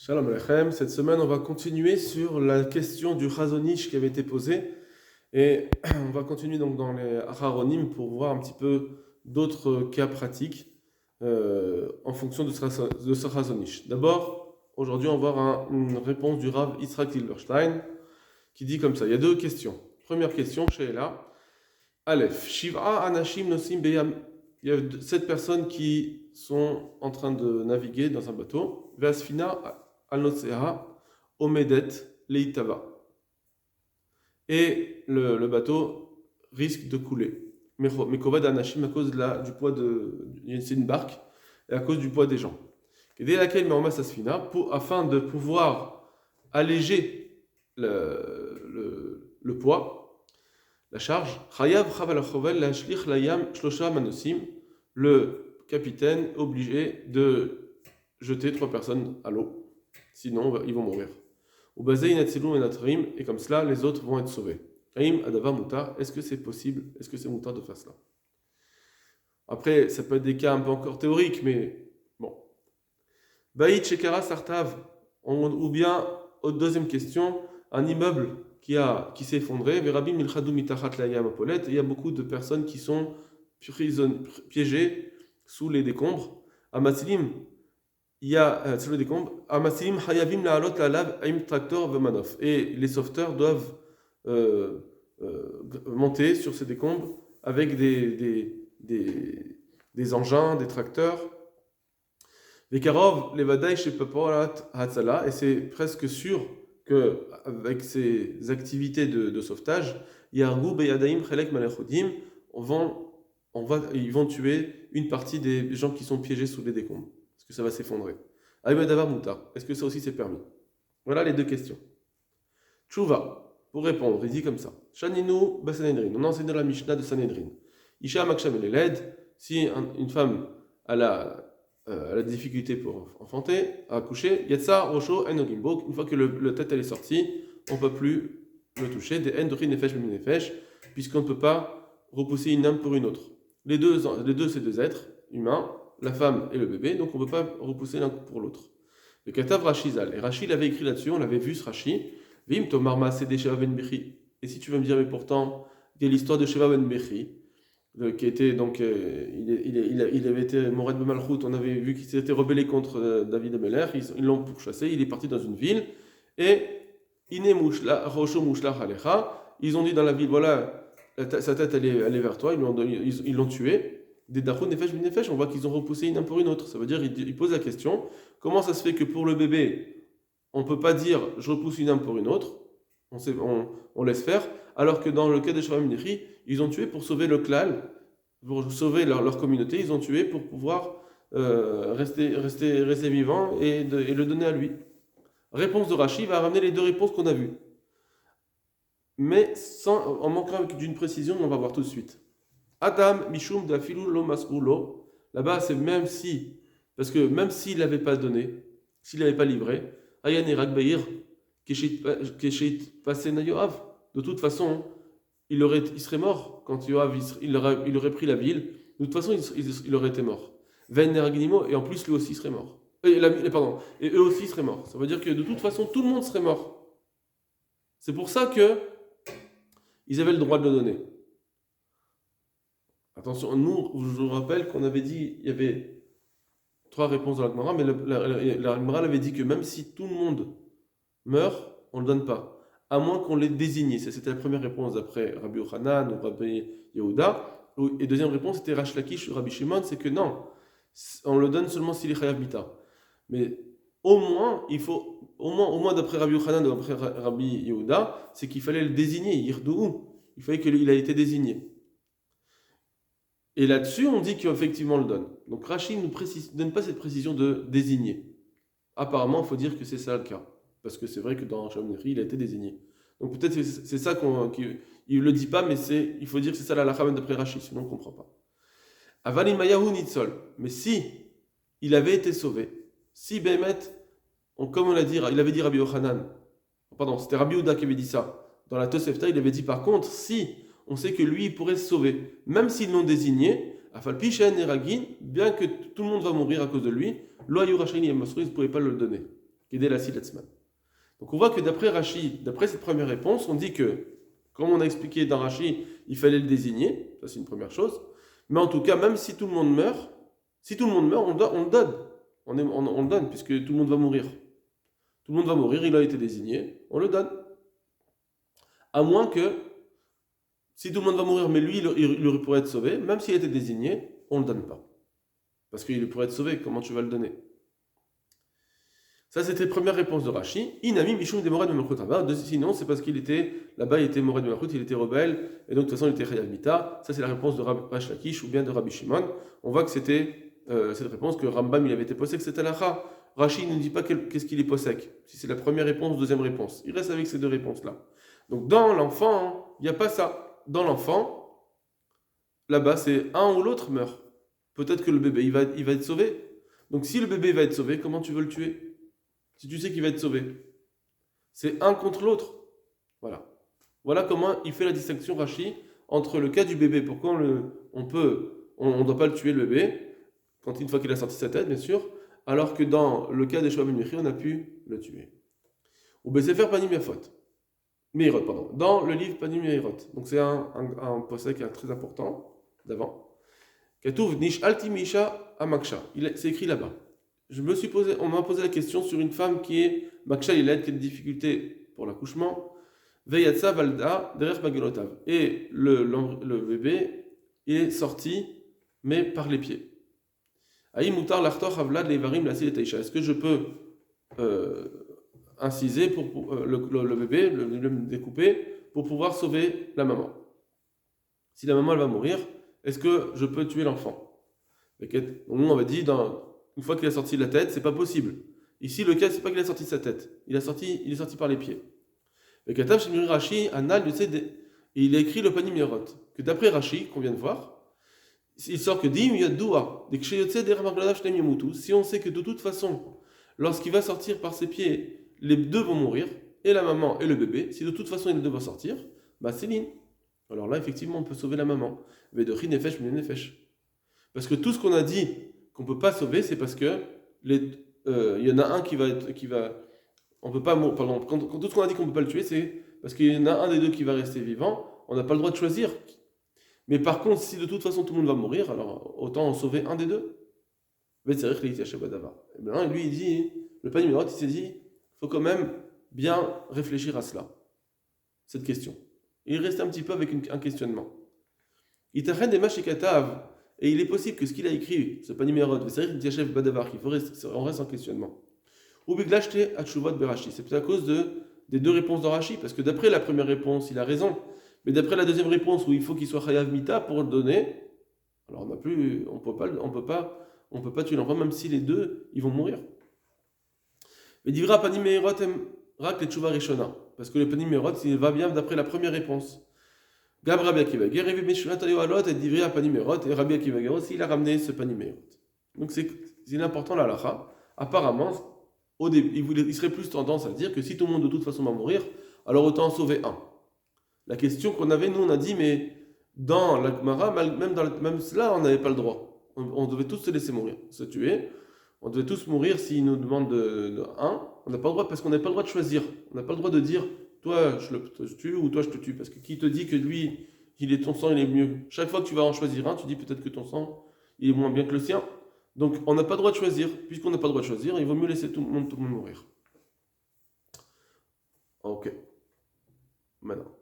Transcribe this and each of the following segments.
Shalom Aleichem. Cette semaine, on va continuer sur la question du Chazon Ish qui avait été posée. Et on va continuer donc dans les Acharonim pour voir un petit peu d'autres cas pratiques en fonction de ce Chazon Ish. D'abord, aujourd'hui, on va voir une réponse du Rav Yitzhak Zilberstein qui dit comme ça. Il y a deux questions. Première question, Sheila. Aleph. Shiv'a Anashim Nosim Beyam. Il y a 7 personnes qui sont en train de naviguer dans un bateau. Ve'asfina al-Notsea Omedet Leitava. Et le bateau risque de couler. Mekovad Anashim à cause du poids de. C'est une barque, et à cause du poids des gens. Et dès laquelle Me'omas Asfina, afin de pouvoir alléger le poids, la charge, le capitaine est obligé de jeter 3 personnes à l'eau, sinon ils vont mourir. Et comme cela, les autres vont être sauvés. Est-ce que c'est possible? Est-ce que c'est moutar de faire cela? Après, ça peut être des cas un peu encore théoriques, mais bon. Baït Shekara Sartav, ou bien, deuxième question, un immeuble qui s'est effondré, il y a beaucoup de personnes qui sont piégées sous les décombres. Amasilim, il y a sous les décombres. Amasilim hayavim la'alot la'alav aim tractor v'manof. Et les sauveteurs doivent monter sur ces décombres avec des engins, des tracteurs. Vekarov levadai shepaporat hatzala, et c'est presque sûr qu'avec ces activités de sauvetage, Yargou Beyadaim Chelek Malechodim, ils vont tuer une partie des gens qui sont piégés sous les décombres. Est-ce que ça va s'effondrer? Aïbadavar Mouta, est-ce que ça aussi c'est permis? Voilà les deux questions. Tchouva, pour répondre, il dit comme ça. Shaninu Basanedrin, on enseigne la Mishnah de Sanhedrin. Isha Maksham Eled, si une femme a la difficulté pour enfanter, à accoucher, Yatsa, Rosho, Enogimbok, une fois que le tête elle est sortie, on ne peut plus le toucher, des Endori Nefesh Nefesh, puisqu'on ne peut pas repousser une âme pour une autre. Les deux c'est deux êtres humains, la femme et le bébé, donc on ne peut pas repousser l'un pour l'autre. Le Katav Rashizal, et Rashi l'avait écrit là-dessus, on l'avait vu ce Rashi, Vim Tomarma Sede Sheva Ben Bechi. Et si tu veux me dire, mais pourtant, il y a l'histoire de Sheva Ben Bechi, qui était donc, il avait été Mored Bemalchut, on avait vu qu'il s'était rebellé contre David Ameler, ils l'ont pourchassé, il est parti dans une ville, et Ine Rosho Mushlar Alecha, ils ont dit dans la ville, voilà, sa tête elle est vers toi, ils l'ont tué, des Dachou Nefesh Ben Nefesh, on voit qu'ils ont repoussé une pour une autre, ça veut dire, ils posent la question, comment ça se fait que pour le bébé, on ne peut pas dire je repousse une âme pour une autre, on laisse faire, alors que dans le cas de Shvaim Nechi, ils ont tué pour sauver le klal, pour sauver leur communauté, ils ont tué pour pouvoir rester vivant et le donner à lui. Réponse de Rashi va ramener les deux réponses qu'on a vues. Mais en manquant d'une précision, on va voir tout de suite. Adam Mishum Dafilu Lo Mas'ulo, là-bas c'est parce que même s'il n'avait pas donné, s'il n'avait pas livré, Ayan et Rakbair, Keshet Pasen Yoav, de toute façon, il serait mort quand Yoav il aurait pris la ville. De toute façon, il aurait été mort. Ven Neragnimo, et en plus, lui aussi serait mort. Et eux aussi seraient morts. Ça veut dire que de toute façon, tout le monde serait mort. C'est pour ça que ils avaient le droit de le donner. Attention, nous, je vous rappelle qu'on avait dit, il y avait 3 réponses dans la Gemara, mais la Gemara avait dit que même si tout le monde meurt, on ne le donne pas. À moins qu'on l'ait désigné. C'était la première réponse d'après Rabbi Yochanan ou Rabbi Yehuda. Et deuxième réponse, c'était Rash Lakish ou Rabbi Shimon, c'est que non, on le donne seulement s'il est Chayav Mita. Mais au moins d'après Rabbi Yochanan ou d'après Rabbi Yehuda, c'est qu'il fallait le désigner, Yirdoou. Il fallait qu'il a été désigné. Et là-dessus, on dit qu'effectivement on le donne. Donc Rashi ne donne pas cette précision de désigner. Apparemment, il faut dire que c'est ça le cas. Parce que c'est vrai que dans Shamneri, il a été désigné. Donc peut-être c'est ça qu'il ne le dit pas, mais il faut dire que c'est ça la halakha d'après Rashi, sinon on ne comprend pas. Avalimayahu Nitzol. Mais si il avait été sauvé, si Behemet, comme on l'a dit, il avait dit Rabbi Yochanan, pardon, c'était Rabbi Yehuda qui avait dit ça. Dans la Tosefta, il avait dit par contre, si on sait que lui, il pourrait se sauver, même s'ils l'ont désigné, Afalpishen et Ragin, bien que tout le monde va mourir à cause de lui, Lo Ayu Rachayin et Masrou, ils ne pouvaient pas le donner. Kedé la siletzman. Donc on voit que d'après Rashi, d'après cette première réponse, on dit que, comme on a expliqué dans Rashi, il fallait le désigner, ça c'est une première chose, mais en tout cas, même si tout le monde meurt, on le donne. On le donne, puisque tout le monde va mourir. Tout le monde va mourir, il a été désigné, on le donne. À moins que, si tout le monde va mourir, mais lui, il pourrait être sauvé, même s'il a été désigné, on ne le donne pas. Parce qu'il pourrait être sauvé, comment tu vas le donner? Ça, c'était la première réponse de Rashi. Inami Mishum de Morad Memachut. Sinon, c'est parce qu'il était, là-bas, il était Morad Memachut, il était rebelle, et donc de toute façon, il était Chayav Mita. Ça, c'est la réponse de Rash Lakish ou bien de Rabbi Shimon. On voit que c'était cette réponse que Rambam, il avait été posé, que c'était l'Acha. Rashi ne dit pas qu'est-ce qu'il est posek, si c'est la première réponse ou deuxième réponse. Il reste avec ces deux réponses-là. Donc, dans l'enfant, il n'y a pas ça. Dans l'enfant, là-bas, c'est un ou l'autre meurt. Peut-être que le bébé, il va être sauvé. Donc, si le bébé va être sauvé, comment tu veux le tuer? Si tu sais qu'il va être sauvé. C'est un contre l'autre. Voilà. Voilà comment il fait la distinction, Rashi, entre le cas du bébé. Pourquoi on ne doit pas le tuer, le bébé, une fois qu'il a sorti sa tête, bien sûr, alors que dans le cas des Shoah Ben Mechi, on a pu le tuer. Ou Besefer Panim Meirot, pardon. Dans le livre Panim Meirot. Donc c'est un possède qui est très important, d'avant. Ketouv Nish Alti Misha Amaksha. C'est écrit là-bas. On m'a posé la question sur une femme qui est Maksha Iled, qui a des difficultés pour l'accouchement. Veyatsa Valda, derrière Magelotav. Et le bébé est sorti, mais par les pieds. Aïe Moutar Lartor Havlad Levarim Lassil et Taïcha. Est-ce que je peux inciser pour le bébé, le découper, pour pouvoir sauver la maman? Si la maman elle va mourir, est-ce que je peux tuer l'enfant? Nous on va dire, une fois qu'il a sorti la tête, c'est pas possible. Ici, le cas, c'est pas qu'il a sorti sa tête. Il est sorti par les pieds. Et il a écrit le Panim Meirot, que d'après Rashi, qu'on vient de voir, il sort que si on sait que de toute façon, lorsqu'il va sortir par ses pieds, les deux vont mourir, et la maman et le bébé, si de toute façon les deux vont sortir, bah c'est l'in. Alors là, effectivement, on peut sauver la maman. Parce que tout ce qu'on a dit qu'on ne peut pas sauver, c'est parce que il y en a un qui va on peut pas mourir. Pardon, quand tout ce qu'on a dit qu'on ne peut pas le tuer, c'est parce qu'il y en a un des deux qui va rester vivant. On n'a pas le droit de choisir. Mais par contre, si de toute façon tout le monde va mourir, alors autant en sauver un des deux. Mais c'est vrai que et bien, lui, il dit, le Panim Meirot, il s'est dit, il faut quand même bien réfléchir à cela, cette question. Il reste un petit peu avec un questionnement. Il t'a des machikatav. Et il est possible que ce qu'il a écrit, ce Panim Meirot, on reste en questionnement. Ou Biglashte Atshuvot Berashi. C'est peut-être à cause des deux réponses de Rashi, parce que d'après la première réponse, il a raison. Mais d'après la deuxième réponse, où il faut qu'il soit Chayav Mita pour le donner, alors on peut pas tuer l'enfant, même si les deux, ils vont mourir. Mais Divra Panim Meirot Rak le Tshuva Rishona. Parce que le Panim Meirot, il va bien d'après la première réponse. Gab Rabbi Akiva Ger, et Divrei à Panim Meirot, et Rabbi Akiva Ger aussi, il a ramené ce Panim Meirot. Donc c'est important la halakha. Apparemment, au début, il serait plus tendance à dire que si tout le monde de toute façon va mourir, alors autant en sauver un. La question qu'on avait, nous, on a dit, mais dans la Gemara, même cela, on n'avait pas le droit. On devait tous se laisser mourir, se tuer. On devait tous mourir s'ils nous demandent de un. On n'a pas le droit, parce qu'on n'a pas le droit de choisir. On n'a pas le droit de dire, toi, je tue ou toi, je te tue. Parce que qui te dit que lui, ton sang, il est mieux? Chaque fois que tu vas en choisir un, tu dis peut-être que ton sang, il est moins bien que le sien. Donc, on n'a pas le droit de choisir. Puisqu'on n'a pas le droit de choisir, il vaut mieux laisser tout le monde mourir. Ok. Maintenant,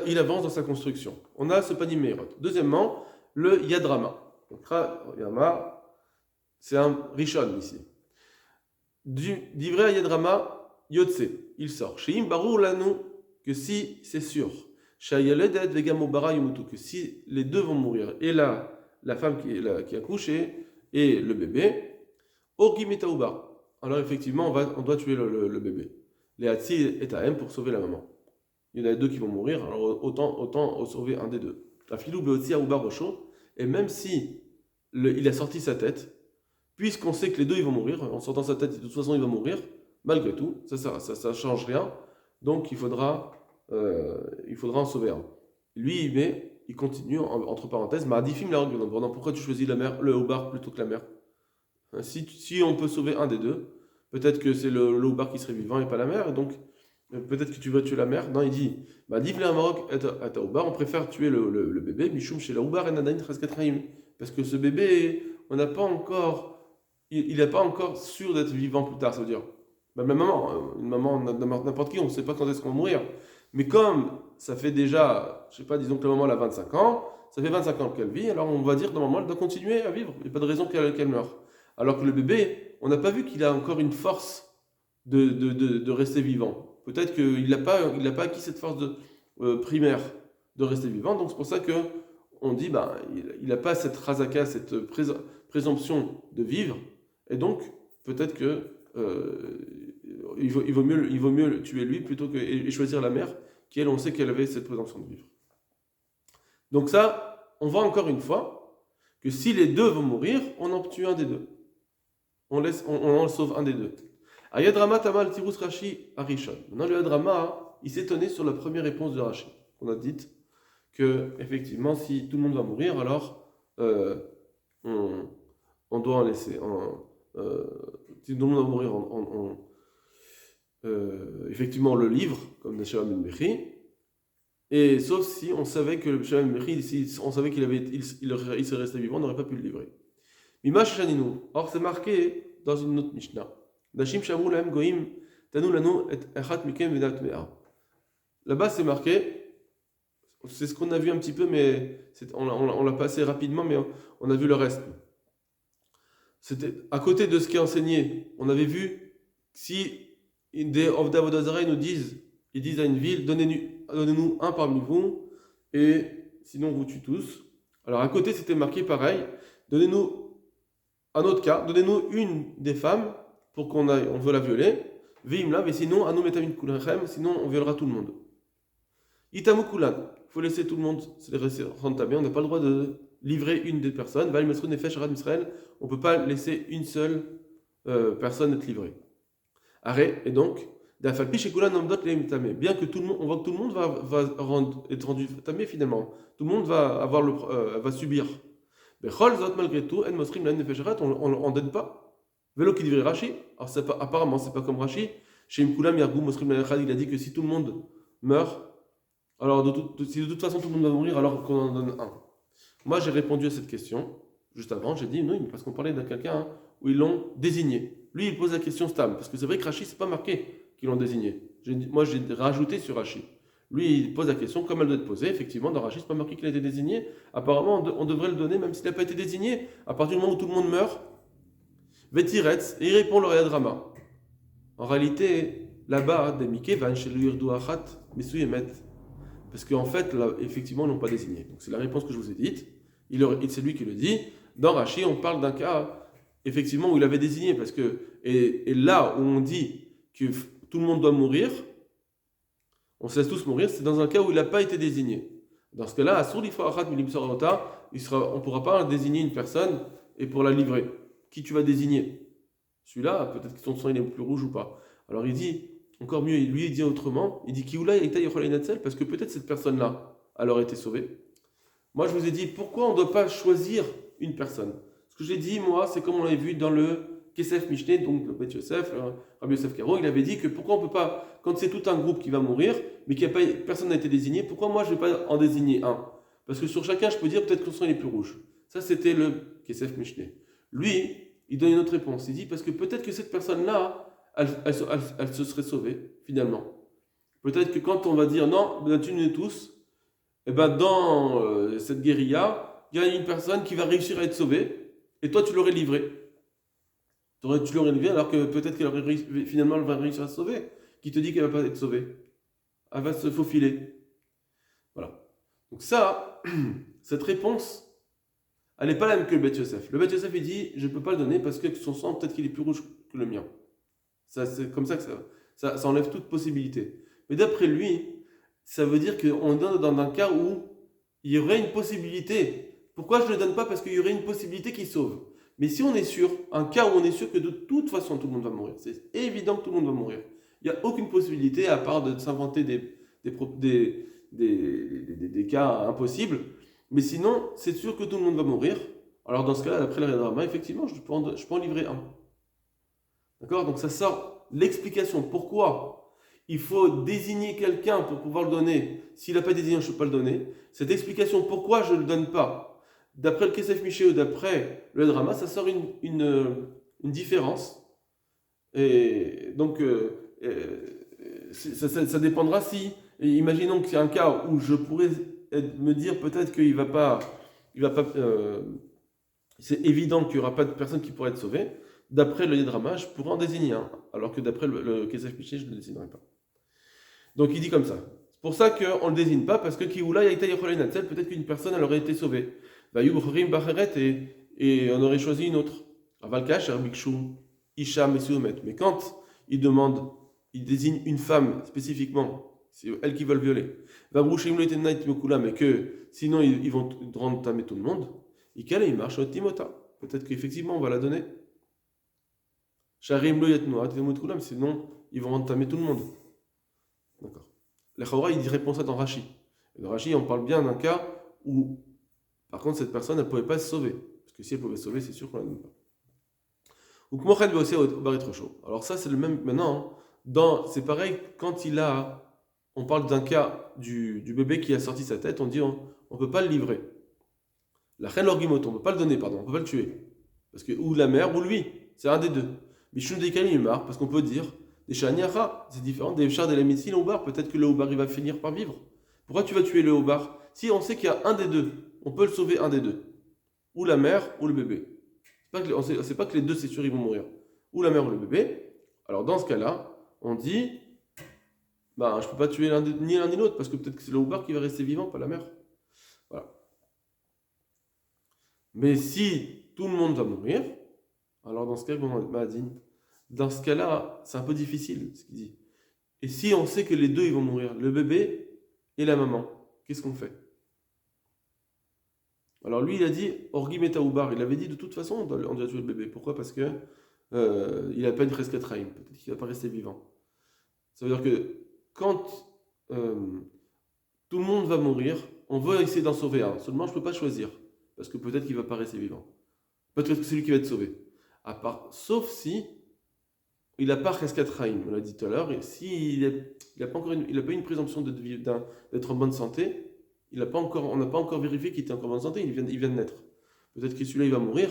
il avance dans sa construction. On a ce Panim Meirot. Deuxièmement, le Yadrama. Donc, Yama, c'est un Rishon ici. Divrei Yadrama, Yotse, il sort. Sheim Barur Lanu, que si c'est sûr. Shayaledet Vegamobara Yomutu, que si les deux vont mourir, et là, la femme qui a couché et le bébé, Orgimetaouba. Alors effectivement, on doit tuer le bébé. Les Hatsi est à M pour sauver la maman. Il y en a deux qui vont mourir, alors autant sauver un des deux. La filou beotsi aouba rocho, et même si il a sorti sa tête, puisqu'on sait que les deux ils vont mourir, en sortant sa tête, de toute façon il va mourir, malgré tout, ça change rien, donc il faudra en sauver un. Lui, il continue, entre parenthèses, Ma'adifim la règle. Pourquoi tu choisis le Oubar plutôt que la mère? Si on peut sauver un des deux, Peut-être que c'est le Oubar qui serait vivant et pas la mère, et donc peut-être que tu veux tuer la mère. Non, il dit, bah, Div le Maroc à Oubar, on préfère tuer le bébé, Mishum chez la Oubar et Nadain Traskatraim. Parce que ce bébé, on n'a pas encore, il n'est pas encore sûr d'être vivant plus tard, ça veut dire. Bah, ma maman, une maman, n'importe qui, on ne sait pas quand est-ce qu'on va mourir. Mais comme ça fait déjà, je sais pas, disons que la maman elle a 25 ans, ça fait 25 ans qu'elle vit, alors on va dire normalement elle doit continuer à vivre. Il n'y a pas de raison qu'elle meure. Alors que le bébé, on n'a pas vu qu'il a encore une force de rester vivant. Peut-être qu'il n'a pas acquis cette force primaire de rester vivant. Donc c'est pour ça que on dit bah, il n'a pas cette razaka, cette présomption de vivre. Et donc peut-être que il vaut mieux le tuer lui plutôt que et choisir la mère qui elle on sait qu'elle avait cette présomption de vivre. Donc ça, on voit encore une fois que si les deux vont mourir, on en tue un des deux. On en sauve un des deux. Ayadrama Tamal Tirus Rashi Arishon. Maintenant, le Yadrama, il s'est étonné sur la première réponse de Rashi. On a dit que, effectivement, si tout le monde va mourir, alors on doit en laisser. Si tout le monde va mourir, effectivement, on le livre, comme Neshav Ben Bechi. Et sauf si on savait que le Neshav Ben Bechi, si on savait il serait resté vivant, on n'aurait pas pu le livrer. Mimash Shaninu. Or, c'est marqué dans une autre Mishnah. Dashim Shamu Lahem Goim Tanu Lanu et Echat Mikem Vedat Mea. Là-bas, c'est marqué, c'est ce qu'on a vu un petit peu, mais on l'a passé rapidement, mais on a vu le reste. C'était à côté de ce qui est enseigné. On avait vu si des Ovda Vodazara ils disent à une ville, donnez-nous un parmi vous, et sinon on vous tue tous. Alors à côté, c'était marqué pareil, donnez-nous un autre cas, donnez-nous une des femmes pour on veut la violer, veimla, mais sinon, anu metamin kulechem, sinon on violera tout le monde. Itamu kulan, il faut laisser tout le monde se rendre bien, on n'a pas le droit de livrer une des personnes. Val mesrud nefesh arad Israël, on ne peut pas laisser une seule personne être livrée. Arrêt, et donc, d'afalpi chez kulan namdot leim tamé, bien que tout le monde, on voit que tout le monde va être rendu tamé finalement, tout le monde va subir. Bechol zot malgré tout, en mosrim la nefesh arad, on donne pas. Vélo qui livrait Rashi, alors apparemment c'est pas comme Rashi, chez Imkulam Yargou Mosrim Lalechad, il a dit que si tout le monde meurt, alors si de toute façon tout le monde va mourir, alors qu'on en donne un. Moi j'ai répondu à cette question, juste avant, j'ai dit non, parce qu'on parlait de quelqu'un où ils l'ont désigné. Lui il pose la question Stam, parce que c'est vrai que Rashi c'est pas marqué qu'ils l'ont désigné. Moi j'ai rajouté sur Rashi. Lui il pose la question comme elle doit être posée, effectivement dans Rashi c'est pas marqué qu'il a été désigné, apparemment on devrait le donner même s'il n'a pas été désigné, à partir du moment où tout le monde meurt. Vetiretz, et il répond le Rayadrama. En réalité, là-bas, des Miké van chez le Yurdu Achat, Mesouyemet. Parce qu'en fait, là, effectivement, ils n'ont pas désigné. Donc c'est la réponse que je vous ai dite. C'est lui qui le dit. Dans Rashi, on parle d'un cas, effectivement, où il avait désigné. Parce que, et là où on dit que tout le monde doit mourir, on se laisse tous mourir, c'est dans un cas où il n'a pas été désigné. Dans ce cas-là, à Sourlifa Achat Milimsorota, on ne pourra pas désigner une personne et pour la livrer. Qui tu vas désigner? Celui-là, peut-être que son sang il est plus rouge ou pas. Alors il dit, encore mieux, lui il dit autrement, il dit Kiula parce que peut-être cette personne-là, elle aurait été sauvée. Moi je vous ai dit, pourquoi on ne doit pas choisir une personne? Ce que j'ai dit, moi, c'est comme on l'avait vu dans le Kesef Mishneh, donc le Bet Yosef, Rabbi Yosef Karo, il avait dit que pourquoi on ne peut pas, quand c'est tout un groupe qui va mourir, mais personne n'a été désigné, pourquoi moi je ne vais pas en désigner un? Parce que sur chacun, je peux dire peut-être que son sang il est plus rouge. Ça c'était le Kesef Mishneh. Lui, il donne une autre réponse. Il dit parce que peut-être que cette personne-là, elle se serait sauvée, finalement. Peut-être que quand on va dire non, tu nous tous, et ben dans cette guérilla, il y a une personne qui va réussir à être sauvée, et toi tu l'aurais livré. Tu l'aurais livré alors que peut-être finalement elle va réussir à se sauver. Qui te dit qu'elle va pas être sauvée? Elle va se faufiler. Voilà. Donc ça, cette réponse, elle n'est pas la même que le Bet Yosef. Le Bet Yosef, il dit, je ne peux pas le donner parce que son sang, peut-être qu'il est plus rouge que le mien. C'est comme ça que ça enlève toute possibilité. Mais d'après lui, ça veut dire qu'on donne dans un cas où il y aurait une possibilité. Pourquoi je ne le donne pas? Parce qu'il y aurait une possibilité qui sauve. Mais si on est sûr, un cas où on est sûr que de toute façon tout le monde va mourir, c'est évident que tout le monde va mourir. Il n'y a aucune possibilité à part de s'inventer des cas impossibles. Mais sinon, c'est sûr que tout le monde va mourir. Alors dans ce cas-là, d'après le Rayadrama, effectivement, je peux en livrer un. D'accord? Donc ça sort l'explication. Pourquoi il faut désigner quelqu'un pour pouvoir le donner. S'il n'a pas désigné, je ne peux pas le donner. Cette explication, pourquoi je ne le donne pas, d'après le Kesef Miché ou d'après le drama, ça sort une différence. Et donc, ça dépendra si, imaginons qu'il y a un cas où je pourrais me dire peut-être qu'il va pas, c'est évident qu'il n'y aura pas de personne qui pourrait être sauvée. D'après le drama, je pourrais en désigner un, alors que d'après le Kesef Miché, je ne le désignerai pas. Donc il dit comme ça. C'est pour ça qu'on ne le désigne pas, parce que Kioula Yaita Yocholei Natzel, peut-être qu'une personne elle aurait été sauvée. Et on aurait choisi une autre. Avalkash, Erbikshu, Isha, Mesuomet. Mais quand il demande, il désigne une femme spécifiquement, c'est elle qui va le violer. Mais que sinon ils vont rendre tamer tout le monde. Il marche au Timota. Peut-être qu'effectivement on va la donner. Sharim lo yatnoa, sinon ils vont rendre tamer tout le monde. D'accord. Le Chaura, il répond ça dans Rashi. Et dans Rashi, on parle bien d'un cas où, par contre, cette personne, elle ne pouvait pas se sauver. Parce que si elle pouvait se sauver, c'est sûr qu'on ne la donne pas. Ou Kmochen aussi au bar trop chaud. Alors ça, c'est le même maintenant. C'est pareil, quand on parle d'un cas du bébé qui a sorti sa tête, on dit on ne peut pas le livrer. La reine l'orguimot, on ne peut pas le donner, pardon, on ne peut pas le tuer. Parce que ou la mère ou lui, c'est un des deux. Michum Dekali, il marre, parce qu'on peut dire des Shaniacha, c'est différent des chars de la médecine au bar. Peut-être que le Houbar il va finir par vivre. Pourquoi tu vas tuer le Houbar? Si on sait qu'il y a un des deux, on peut le sauver un des deux. Ou la mère ou le bébé. On ne sait pas que les deux, c'est sûr, ils vont mourir. Ou la mère ou le bébé. Alors dans ce cas-là, on dit je ne peux pas tuer ni l'un ni l'autre, parce que peut-être que c'est le Houbar qui va rester vivant, pas la mère. Voilà. Mais si tout le monde va mourir, alors dans ce cas, dans ce cas-là, c'est un peu difficile ce qu'il dit. Et si on sait que les deux ils vont mourir, le bébé et la maman, qu'est-ce qu'on fait? Alors lui il a dit Orgi Metaoubar, il avait dit de toute façon on doit tuer le bébé. Pourquoi? Parce que il n'a pas une Rescatraim, peut-être qu'il ne va pas rester vivant. Ça veut dire que quand tout le monde va mourir, on veut essayer d'en sauver un. Seulement je ne peux pas choisir, parce que peut-être qu'il ne va pas rester vivant. Peut-être que c'est lui qui va être sauvé. Sauf si il n'a pas Rescatraim, on l'a dit tout à l'heure, et s'il n'a pas eu une présomption d'être en bonne santé, on n'a pas encore vérifié qu'il était encore en bonne santé, il vient de naître. Peut-être que celui-là il va mourir,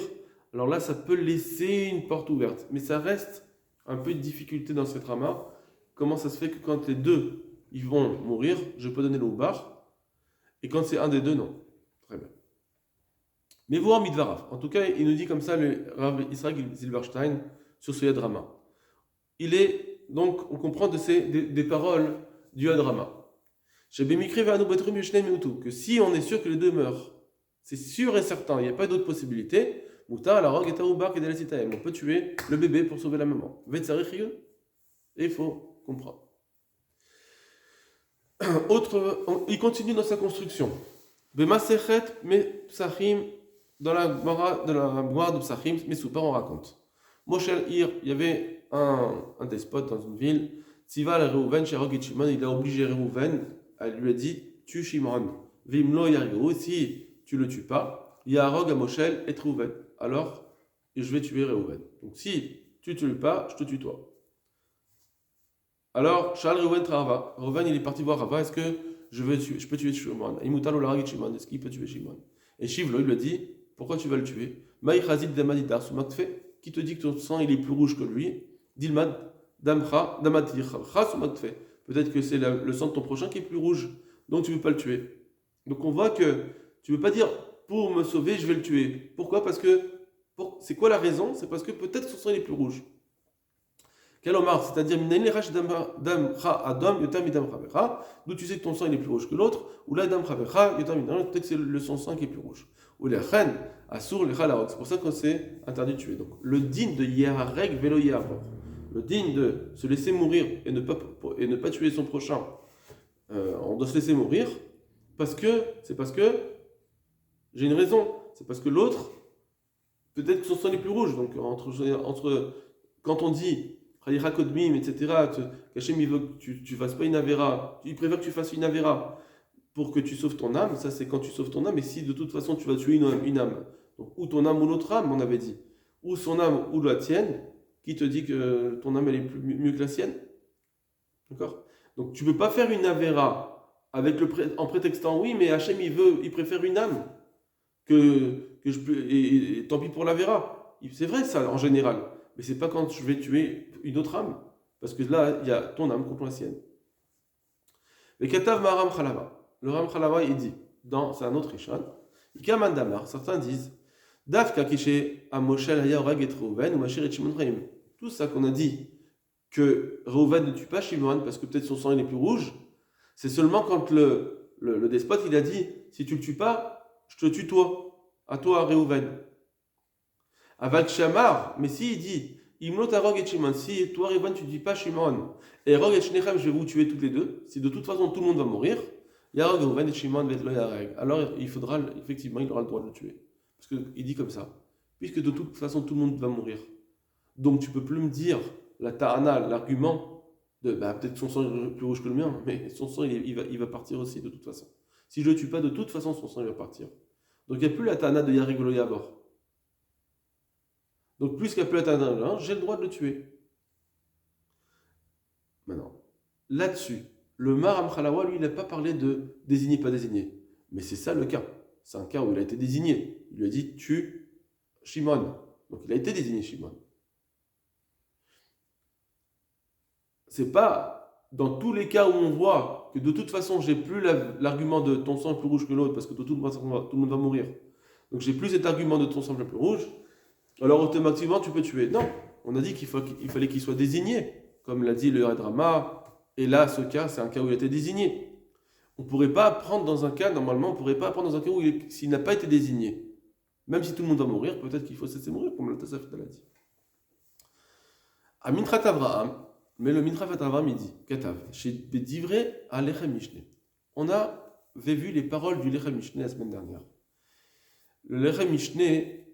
alors là ça peut laisser une porte ouverte. Mais ça reste un peu de difficulté dans cette rama. Comment ça se fait que quand les deux ils vont mourir, je peux donner le houbar, et quand c'est un des deux, non. Très bien. Mais voir Midvarav. En tout cas, il nous dit comme ça le Rav Israël Zilberstein sur ce Yadrama. Donc, on comprend des paroles du Yadrama. Que si on est sûr que les deux meurent, c'est sûr et certain, il n'y a pas d'autre possibilité, on peut tuer le bébé pour sauver la maman. Et il faut comprendre. Il continue dans sa construction. Dans la Gemara de Psachim, Mesupar, on raconte. Moshel Ir, il y avait un despote dans une ville. Tziva le Reuven, Sherog Shimon, il a obligé Reuven, elle lui a dit tue Shimon. Vimlo Yargou, si tu le tues pas, Yarog à Moshel et Reuven. Alors, je vais tuer Reuven. Donc si tu ne tues pas, je te tue toi. Alors, Shal Reuven Trava. Reuven, il est parti voir Rava, est-ce que je peux tuer Shimon? Imutal ou Laragit Shimon, est-ce qu'il peut tuer Shimon? Et Shivlo, il lui a dit pourquoi tu vas le tuer? Maïchazid Damadidar, Sumaktfe. Qui te dit que ton sang il est plus rouge que lui? Dilmad Damcha Damadidar Sumaktfe. Peut-être que c'est le sang de ton prochain qui est plus rouge, donc tu ne veux pas le tuer. Donc on voit que tu ne veux pas dire pour me sauver, je vais le tuer. Pourquoi? Parce que c'est quoi la raison? C'est parce que peut-être que son sang il est plus rouge. Kalomar, c'est-à-dire d'où tu sais que ton sang il est plus rouge que l'autre, ou là peut-être que c'est son sang qui est plus rouge. Ou les reines, Assour, les Khalarok. C'est pour ça qu'on s'est interdit de tuer. Donc le digne de Yeharek Velo Yehavor, le digne de se laisser mourir et ne pas tuer son prochain, on doit se laisser mourir parce que j'ai une raison. C'est parce que l'autre, peut-être que son sang est plus rouge. Donc entre quand on dit Kodmim, etc., qu'Hachem il veut que tu fasses pas une avéra, il préfère que tu fasses une avéra pour que tu sauves ton âme, ça c'est quand tu sauves ton âme, et si de toute façon tu vas tuer une âme, donc ou ton âme ou l'autre âme, on avait dit, ou son âme ou la tienne, Qui te dit que ton âme elle est mieux que la sienne? D'accord? Donc tu ne peux pas faire une Avera en prétextant oui, mais Hachem il préfère une âme que je peux, et tant pis pour l'Avera. C'est vrai ça en général, mais c'est pas quand je vais tuer une autre âme, parce que là il y a ton âme contre la sienne. Le Katav Maram Chalava. Le Ram Chalava il dit, c'est un autre Rishon, Ikaman Damar, certains disent, Dafka Kishe Amoshel Haya Orag et Reuven ou Machir et Shimon Reim. Tout ça qu'on a dit que Reuven ne tue pas Shimon parce que peut-être son sang il est plus rouge, c'est seulement quand le despote il a dit si tu le tues pas, je te tue toi, à toi Reuven. Aval Shamar, mais si il dit Imlot Arog et Shimon, si toi Reuven tu ne tues pas Shimon, et Rog et Shnechem je vais vous tuer toutes les deux, si de toute façon tout le monde va mourir, Yarog Reuven et Shimon Vetlo Yareg. Alors il faudra effectivement il aura le droit de le tuer. Parce qu'il dit comme ça, puisque de toute façon tout le monde va mourir. Donc tu peux plus me dire la ta'ana, l'argument de peut-être que son sang est plus rouge que le mien, mais son sang il va partir aussi de toute façon. Si je ne le tue pas, de toute façon son sang il va partir. Donc il n'y a plus la ta'ana de Yarigolo Yabor. Donc puisqu'il n'y a plus la ta'ana, j'ai le droit de le tuer. Maintenant, là-dessus, le Maram Khalawa, lui, il n'a pas parlé de désigner, pas désigner. Mais c'est ça le cas. C'est un cas où il a été désigné. Il lui a dit tue Shimon. Donc il a été désigné Shimon. C'est pas dans tous les cas où on voit que de toute façon j'ai plus l'argument de ton sang est plus rouge que l'autre parce que de toute façon tout le monde va mourir. Donc j'ai plus cet argument de ton sang est plus rouge. Alors automatiquement tu peux tuer. Non, on a dit qu'il fallait qu'il soit désigné, comme l'a dit le Hadrama. Et là, ce cas, c'est un cas où il a été désigné. On ne pourrait pas prendre dans un cas, normalement, on ne pourrait pas prendre dans un cas où s'il n'a pas été désigné. Même si tout le monde va mourir, peut-être qu'il faut se laisser mourir, comme le Tosafot l'a dit. À Mintrat Avraham, mais le Mintrat Avraham, il dit, Katav, chez Bedivré à Lechem Mishneh. On avait vu les paroles du Lechem Mishneh la semaine dernière. Le Lechem Mishneh,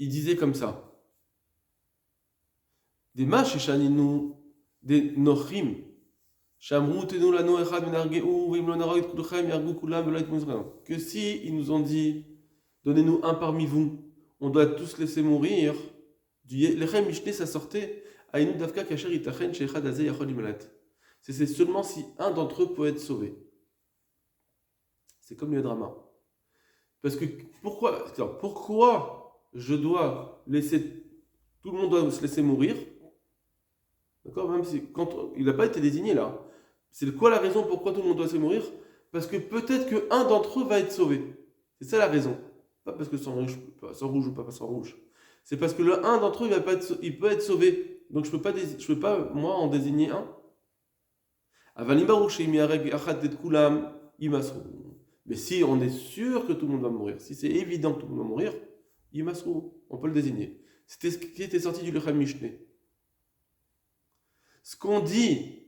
il disait comme ça. Des mâches shaninu, des nochim, shamroutenu lano echad menargeu, vim lo narag kudchem yargu kulam veloit muzran. Que si ils nous ont dit, donnez-nous un parmi vous, on doit tous laisser mourir. Du Lechem Mishneh, ça sortait. Aïnou davka kasher itachen shechad azeh yachol imalat. C'est seulement si un d'entre eux peut être sauvé. C'est comme le drama. Parce que pourquoi je dois laisser, tout le monde doit se laisser mourir, d'accord, même si quand il n'a pas été désigné là. C'est quoi la raison pourquoi tout le monde doit se mourir? Parce que peut-être qu'un d'entre eux va être sauvé. C'est ça la raison. Pas parce que sans rouge ou pas sans rouge. C'est parce que un d'entre eux il peut être sauvé. Donc je peux pas moi en désigner un. Mais si on est sûr que tout le monde va mourir, si c'est évident que tout le monde va mourir, on peut le désigner. C'était ce qui était sorti du Lechem Mishneh. Ce qu'on dit,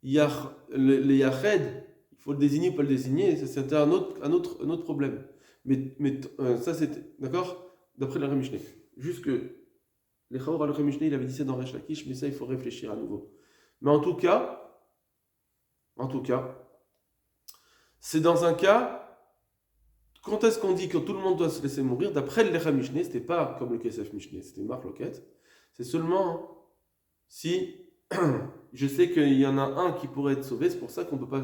les Yached, il faut le désigner ou pas le désigner, c'était un autre problème. Mais ça c'était, d'accord, d'après le Lechem Mishneh. Juste que les Chaor à Lechem Mishneh, il avait dit ça dans Resh Lakish, mais ça il faut réfléchir à nouveau. Mais en tout cas, c'est dans un cas, quand est-ce qu'on dit que tout le monde doit se laisser mourir? D'après le Lechem Mishneh, c'était pas comme le Kesef Mishneh, c'était Marc Loquette. C'est seulement si je sais qu'il y en a un qui pourrait être sauvé, c'est pour ça qu'on peut pas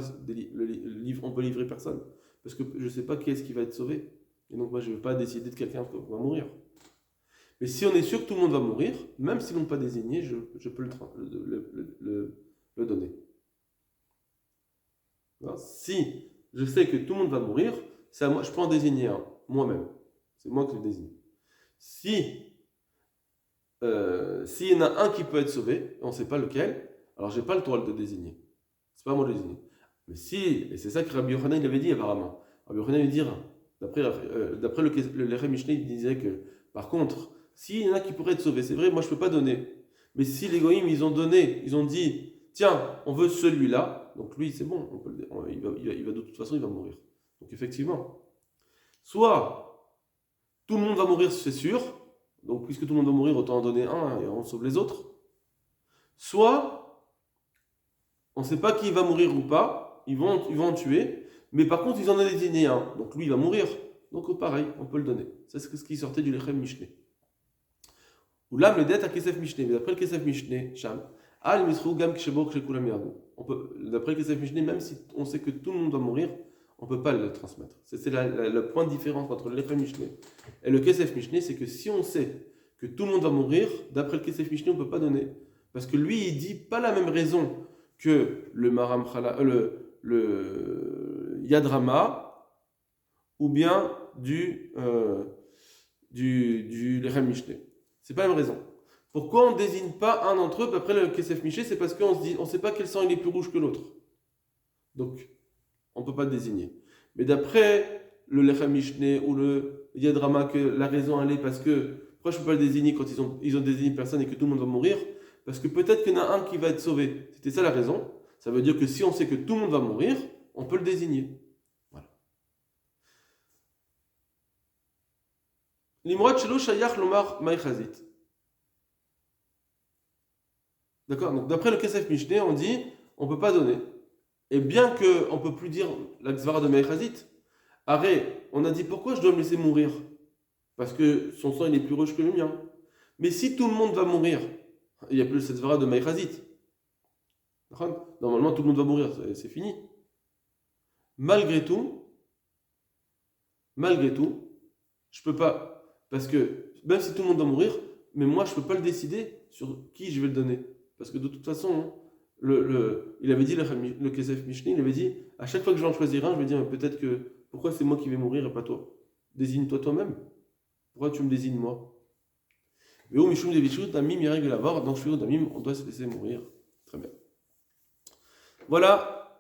on peut livrer personne. Parce que je sais pas qui est-ce qui va être sauvé. Et donc moi je ne vais pas décider de quelqu'un qui va mourir. Mais si on est sûr que tout le monde va mourir, même s'ils ne l'ont pas désigné, je peux le donner. Alors, si je sais que tout le monde va mourir, c'est à moi, je peux en désigner un, moi-même. C'est moi qui le désigne. S'il y en a un qui peut être sauvé, on ne sait pas lequel, alors je n'ai pas le droit de le désigner. C'est pas à moi de le désigner. Mais si, et c'est ça que Rabbi Yochanan il avait dit apparemment. Rabbi Yochanan il dit, d'après le Lechem Mishneh, il disait que, par contre, s'il y en a qui pourraient être sauvés, c'est vrai, moi je ne peux pas donner. Mais si les Goïms, ils ont dit, tiens, on veut celui-là, donc lui c'est bon, il va de toute façon il va mourir. Donc effectivement, soit tout le monde va mourir, c'est sûr, donc puisque tout le monde va mourir, autant en donner un et on sauve les autres. Soit on ne sait pas qui va mourir ou pas, ils vont en tuer, mais par contre ils en ont désigné un, donc lui il va mourir. Donc pareil, on peut le donner. C'est ce qui sortait du Lechem Mishneh. Ou l'âme le det à Kesef Mishneh. Mais d'après le Kesef Mishneh, Sham, Al Misrou Gam Kshebo Kshekulam Yardu. D'après le Kesef Mishneh, même si on sait que tout le monde doit mourir, on ne peut pas le transmettre. C'est le point de différence entre le Lechem Mishneh et le Kesef Mishneh, c'est que si on sait que tout le monde va mourir, d'après le Kesef Mishneh, on ne peut pas donner. Parce que lui, il dit pas la même raison que le Maram Chala, le Yadrama, ou bien du Lechem Mishneh. C'est pas la même raison. Pourquoi on ne désigne pas un d'entre eux? Après le Kesef Mishneh, c'est parce qu'on se dit, on ne sait pas quel sang il est plus rouge que l'autre. Donc, on ne peut pas le désigner. Mais d'après le Lechem Mishneh ou le Yadrama, que la raison elle est parce que, pourquoi je ne peux pas le désigner quand ils ont désigné personne et que tout le monde va mourir? Parce que peut-être qu'il y en a un qui va être sauvé. C'était ça la raison. Ça veut dire que si on sait que tout le monde va mourir, on peut le désigner. Voilà. L'imrod shelo shayach lomar ma'echazit. D'accord? Donc d'après le Kesef Mishneh, on dit, on ne peut pas donner. Et bien qu'on ne peut plus dire la Gzvara de Ma'echazit, arrête, on a dit pourquoi je dois me laisser mourir? Parce que son sang il est plus rouge que le mien. Mais si tout le monde va mourir, il n'y a plus cette Gzvara de Ma'echazit. Normalement tout le monde va mourir, c'est fini. Malgré tout, je peux pas. Parce que même si tout le monde va mourir, mais moi je peux pas le décider sur qui je vais le donner. Parce que de toute façon, il avait dit, le Kesef Mishneh, il avait dit, à chaque fois que je vais en choisir un, je vais dire, peut-être que, pourquoi c'est moi qui vais mourir et pas toi? Désigne-toi toi-même. Pourquoi tu me désignes moi? Mais où Mishum Devichut, Damim, il règle la mort, dans Shvirut Damim, on doit se laisser mourir. Très bien. Voilà.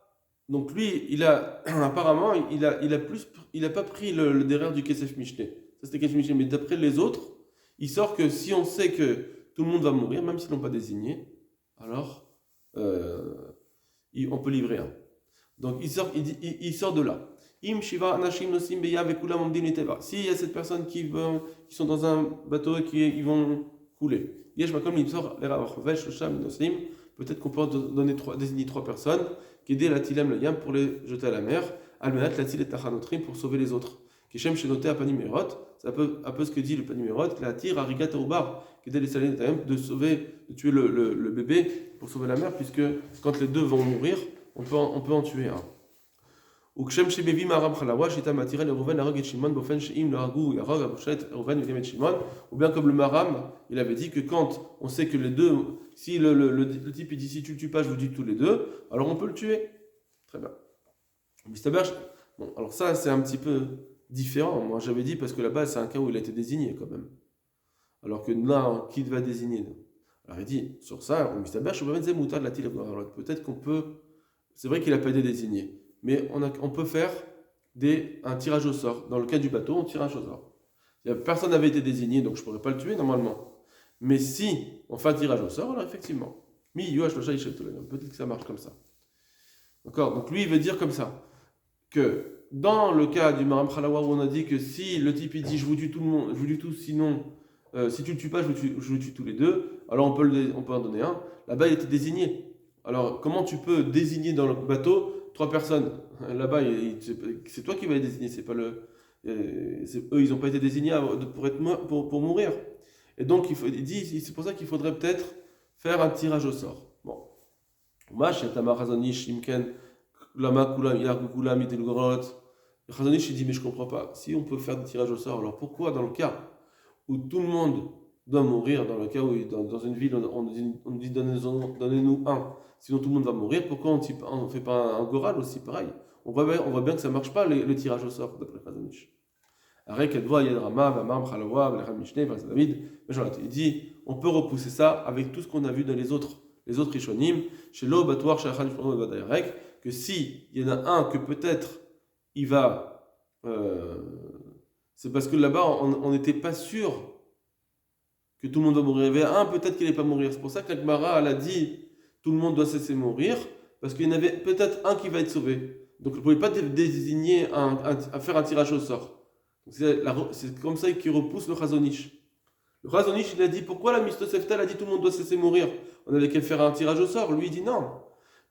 Donc lui, apparemment, il a pas pris le derrière du Kesef Mishneh. Ça c'était Kesef Mishneh, mais d'après les autres, il sort que si on sait que tout le monde va mourir, même s'ils l'ont pas désigné, alors on peut livrer un. Donc il sort de là. Im Shiva Anashim Nosim Beya Vekulam Omdim Neteva. S'il y a cette personne qui sont dans un bateau et qui vont couler. Yesh Makom Limsor Lerav Shosham Nosim. Peut-être qu'on peut désigner 3 personnes qui aident la Tilem le Yam pour les jeter à la mer. Almenat Latil et Tachanotrim pour sauver les autres. Kishem Shenoté à Panimerot. C'est un peu ce que dit le Panimerot. La tire Arigat Ubar qui aide les salines de tuer le bébé pour sauver la mère, puisque quand les deux vont mourir, on peut en tuer un. Ou bien comme le Maram, il avait dit que quand on sait que les deux, si le type il dit si tu le tues pas, je vous dis tous les deux, alors on peut le tuer. Très bien. Bon, alors ça c'est un petit peu différent. Moi j'avais dit parce que là-bas c'est un cas où il a été désigné quand même. Alors que là, qui va désigner? Alors il dit sur ça, peut-être qu'on peut. C'est vrai qu'il n'a pas été désigné. Mais on peut faire un tirage au sort. Dans le cas du bateau, on tirage au sort. Personne n'avait été désigné, donc je ne pourrais pas le tuer normalement. Mais si on fait un tirage au sort, alors effectivement. Peut-être que ça marche comme ça. D'accord? Donc lui, il veut dire comme ça. Que dans le cas du Maram Khalawa, où on a dit que si le type il dit je vous tue tout le monde, je vous tue tout, sinon, si tu ne le tues pas, je vous tue tous les deux, alors on peut en donner un. Là-bas, il était désigné. Alors, comment tu peux désigner dans le bateau 3 personnes? Là-bas, c'est toi qui vas les désigner, c'est pas eux, ils n'ont pas été désignés pour mourir. Et donc, il dit, c'est pour ça qu'il faudrait peut-être faire un tirage au sort. Bon. Chazonish, il dit, mais je comprends pas. Si on peut faire des tirages au sort, alors pourquoi dans le cas où tout le monde doit mourir, dans le cas où dans une ville on dit donnez-nous un, sinon tout le monde va mourir, pourquoi on ne fait pas un goral aussi pareil? On voit bien que ça ne marche pas le tirage au sort d'après Chazonish. Il dit on peut repousser ça avec tout ce qu'on a vu dans les autres Rishonim, chez l'Obatoire, que si il y en a un que peut-être il va. C'est parce que là-bas on n'était pas sûr que tout le monde va mourir. Il y avait un peut-être qu'il n'allait pas mourir. C'est pour ça que la Gemara elle a dit tout le monde doit cesser de mourir, parce qu'il y en avait peut-être un qui va être sauvé. Donc vous ne pouvez pas désigner à faire un tirage au sort. C'est comme ça qu'il repousse le Chazonish. Le Chazonish il a dit pourquoi la Mistosefta a dit tout le monde doit cesser de mourir? On avait qu'à faire un tirage au sort. Lui il dit non.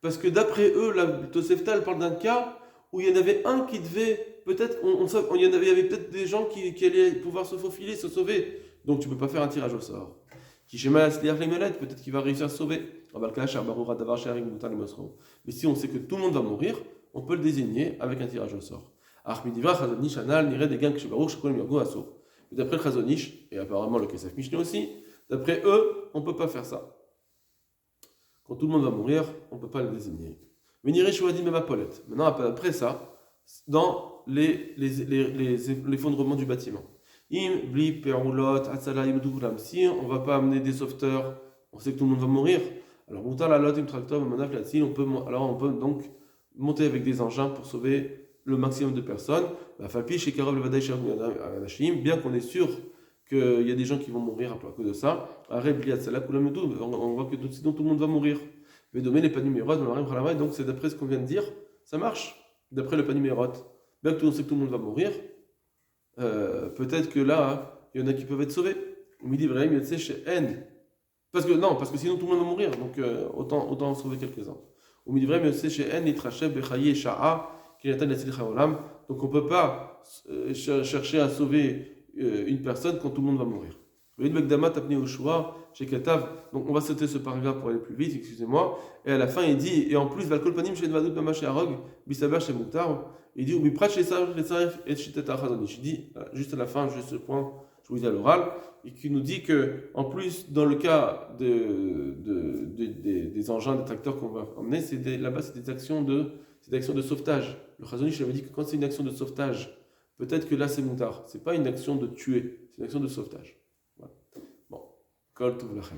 Parce que d'après eux, la Mistosefta parle d'un cas où il y en avait un qui devait peut-être, il y avait peut-être des gens qui allaient pouvoir se faufiler, se sauver. Donc tu ne peux pas faire un tirage au sort. Peut-être qu'il va réussir à se sauver. Mais si on sait que tout le monde va mourir, on peut le désigner avec un tirage au sort. Mais d'après le Chazonish, et apparemment le Kesef Mishneh aussi, d'après eux, on ne peut pas faire ça. Quand tout le monde va mourir, on ne peut pas le désigner. Maintenant, après ça, dans l'effondrement du bâtiment. Si on ne va pas amener des sauveteurs, on sait que tout le monde va mourir. Alors, on peut donc monter avec des engins pour sauver le maximum de personnes. Bien qu'on est sûr qu'il y a des gens qui vont mourir à cause de ça, on voit que sinon tout le monde va mourir. Mais donner les panimérot, donc c'est d'après ce qu'on vient de dire, ça marche. D'après le panimérot, bien que on sait que tout le monde va mourir, peut-être que là, il y en a qui peuvent être sauvés. Parce que sinon tout le monde va mourir, donc autant en sauver quelques-uns. Donc on ne peut pas chercher à sauver une personne quand tout le monde va mourir. Donc on va sauter ce paragraphe pour aller plus vite, excusez-moi. Et à la fin il dit, et en plus, il dit, juste à la fin, juste ce point, je vous dis à l'oral, et qui nous dit que, en plus, dans le cas des engins, des tracteurs qu'on va emmener, là-bas c'est des actions de sauvetage. Le Chazonish avait dit que quand c'est une action de sauvetage, peut-être que là c'est moutard. C'est pas une action de tuer, c'est une action de sauvetage. Voilà. Bon, Kol Tov Lachem.